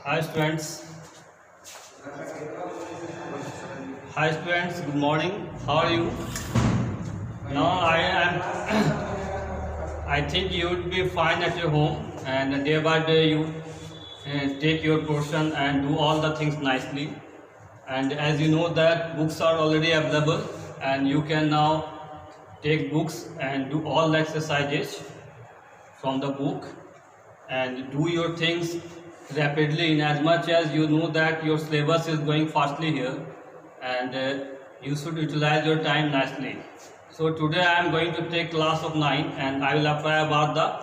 Hi students. Hi students. Good morning. How are you? Now I am. I think you would be fine at your home, and day by day you take your portion and do all the things nicely. And as you know that books are already available, and you can now take books and do all the exercises from the book and do your things rapidly in as much as you know that your syllabus is going fastly here, and you should utilize your time nicely. So today I am going to take class of 9 and I will apply about the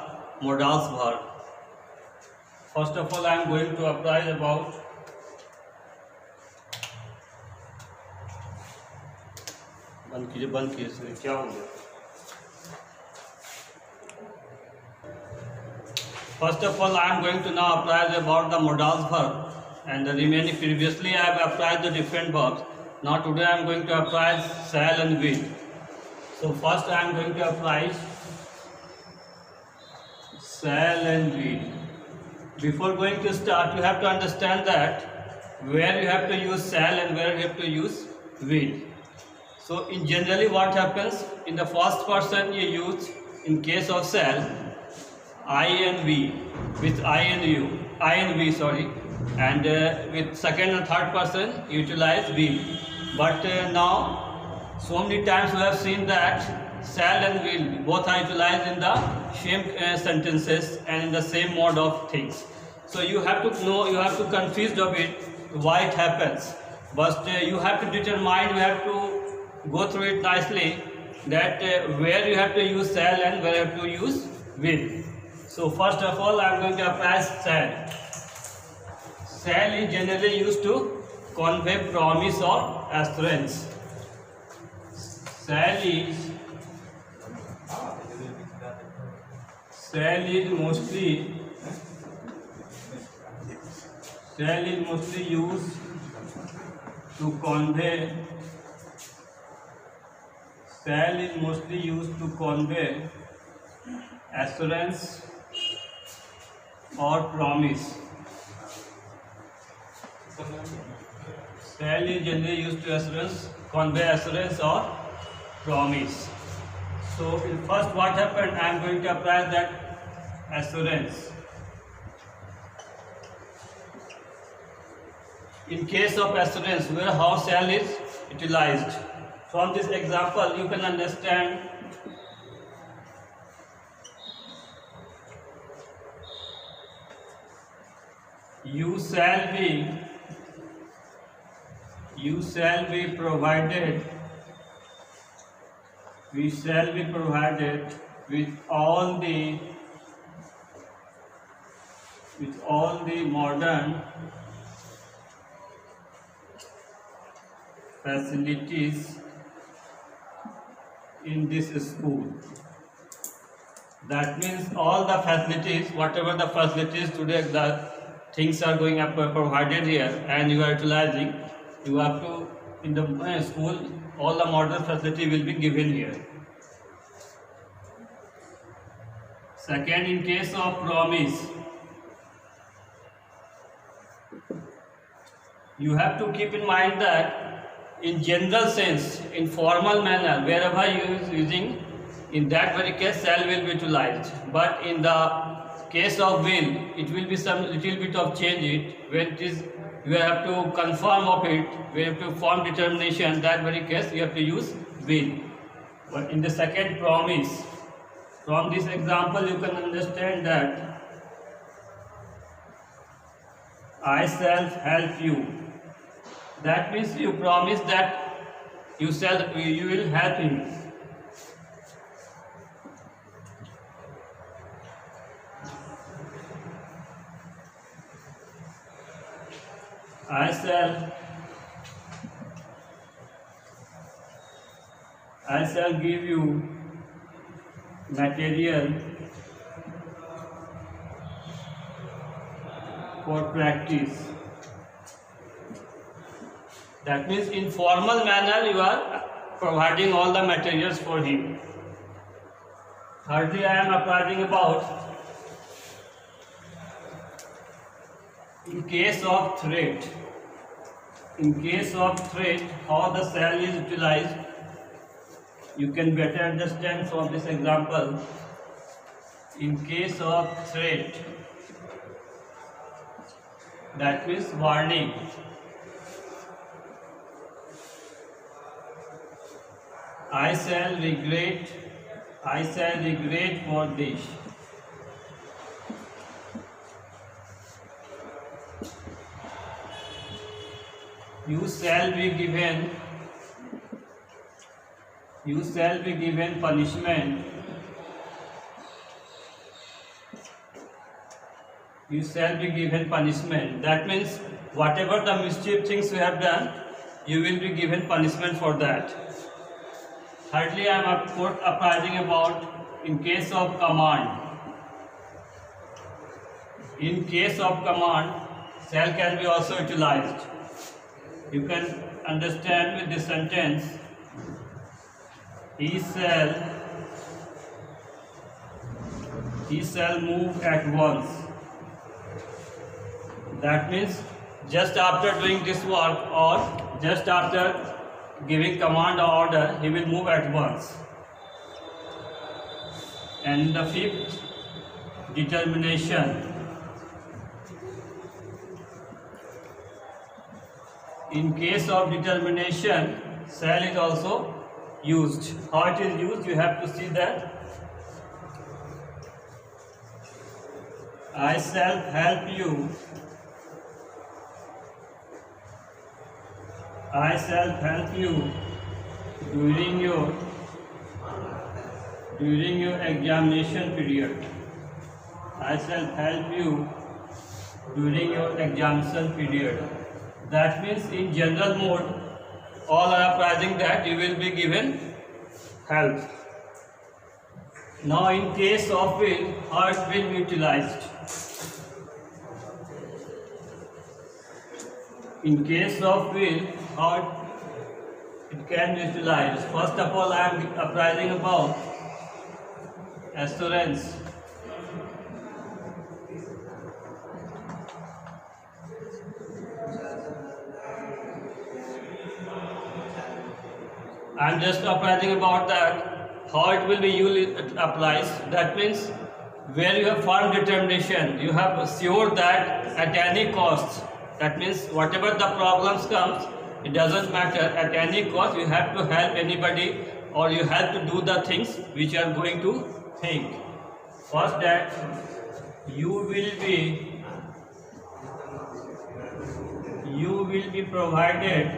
modals verb. First of all I am going to apply about बंद कीजिए क्या हो गया. First of all, I am going to now apply about the modals verb, and the remaining previously I have applied the different verbs. Now today I am going to apply shall and will. So first I am going to apply shall and will. Before going to start, you have to understand that where you have to use shall and where you have to use will. So in generally what happens, in the first person you use, in case of shall, I and V, with I and V, sorry, and with second and third person utilize will. But now so many times we have seen that shall and will both are utilized in the same sentences and in the same mode of things. So you have to know, you have to confused of it why it happens. But you have to determine, you have to go through it nicely, that where you have to use shall and where you have to use will. So first of all I am going to apply shall. Shall is generally used to convey promise or assurance. Shall is mostly used to convey. Shall is mostly used to convey assurance or promise. Shall is generally used to convey assurance or promise. So in first what happened, I am going to apply that assurance. In case of assurance, where how shall is utilized. From this example you can understand you shall be provided, we shall be provided with all the modern facilities in this school. That means all the facilities, whatever the facilities today, the things are going up provided here and you are utilizing, you have to, in the school, all the modern facility will be given here. Second, in case of promise, you have to keep in mind that in general sense, in formal manner, wherever you is using, in that very case shall will be utilized. But in the case of will, it will be some little bit of change it, when it is you have to confirm of it, we have to form determination, that very case you have to use will. But in the second promise, from this example you can understand that I shall help you. That means you promise that you will help him. I shall give you material for practice. That means in formal manner you are providing all the materials for him. Thirdly, I am applying about In case of threat, how the cell is utilized, you can better understand from this example. In case of threat, that means warning. I shall regret for this. You shall be given punishment. You shall be given punishment. That means whatever the mischief things you have done, you will be given punishment for that. Thirdly, I am apprising about in case of command. In case of command, shall can be also utilized. You can understand with this sentence. He shall move at once. That means just after doing this work or just after giving command or order, he will move at once. And the fifth, determination. In case of determination, shall is also used. How it is used, you have to see that. I shall help you. I shall help you during your examination period. I shall help you during your examination period. That means in general mode, all are apprising that you will be given help. Now in case of will, how it will be utilized? In case of will, how it can be utilized? First of all, I am apprising about assurance. I am just apprising about that, how it will be used applies. That means where you have firm determination, you have assured that at any cost. That means whatever the problems comes, it doesn't matter, at any cost you have to help anybody or you have to do the things which you are going to think. First, that you will be provided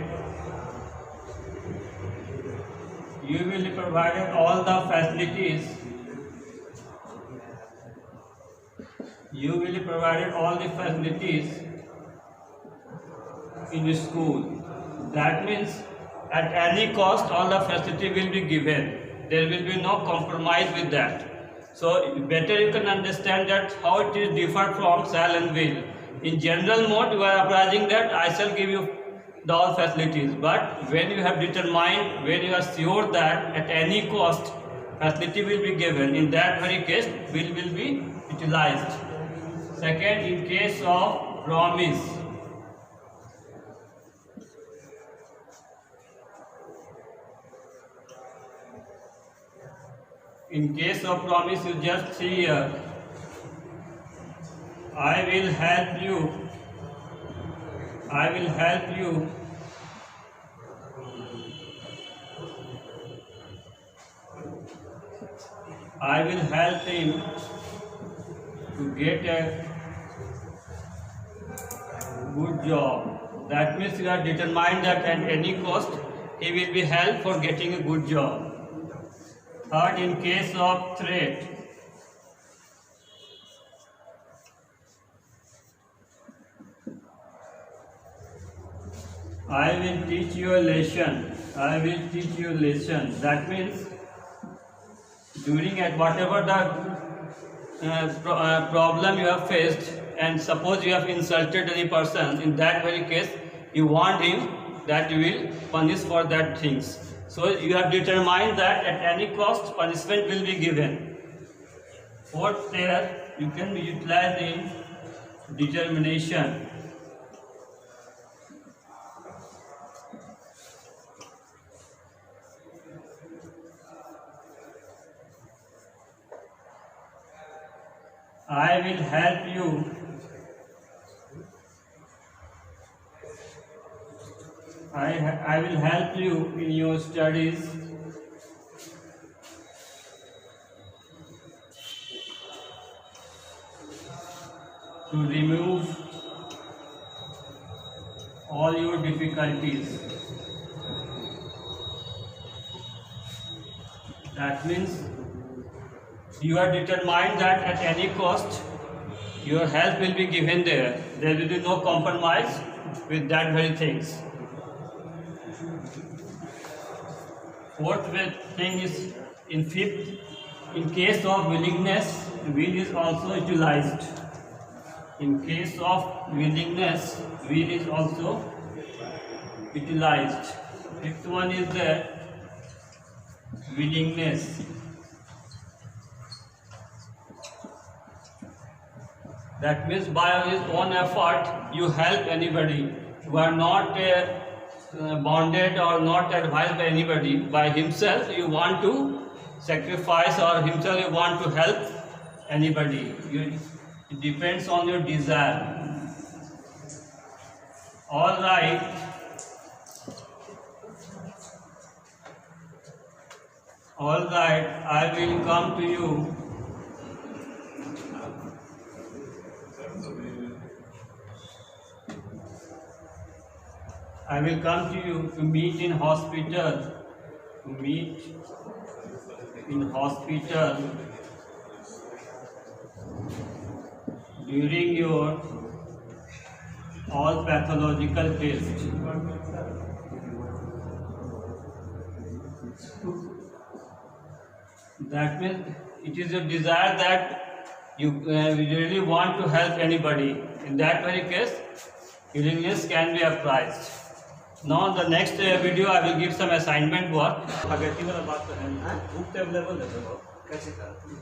all the facilities. You will be provided all the facilities in school. That means at any cost all the facility will be given. There will be no compromise with that. So better you can understand that how it is different from shall and will. In general mode, you are apprising that I shall give you the all facilities, but when you have determined, when you are sure that at any cost facility will be given, in that very case will be utilized. Second, in case of promise. In case of promise, you just see here, I will help you. I will help you. I will help him to get a good job. That means you are determined that at any cost he will be helped for getting a good job. Third, in case of threat. I will teach you a lesson. I will teach you a lesson. That means during at whatever the problem you have faced, and suppose you have insulted any person, in that very case you want him that you will punish for that things. So you have determined that at any cost punishment will be given. Fourth, there you can be utilized in determination. I will help you I will help you in your studies to remove all your difficulties. That means you are determined that at any cost your help will be given there. There will be no compromise with that very things. Fourth thing is in fifth, in case of willingness, will is also utilized. In case of willingness, will is also utilized. Fifth one is the willingness. That means by his own effort you help anybody. You are not bonded or not advised by anybody. By himself you want to sacrifice, or himself you want to help anybody. It depends on your desire. All right. All right, I will come to you. I will come to you to meet in hospital. To meet in hospital during your all pathological tests. That means it is your desire that you really want to help anybody. In that very case, willingness can be applied. Now in the next video I will give some assignment work. अगरती वाला बात तो है, book available है, कैसे करते हैं?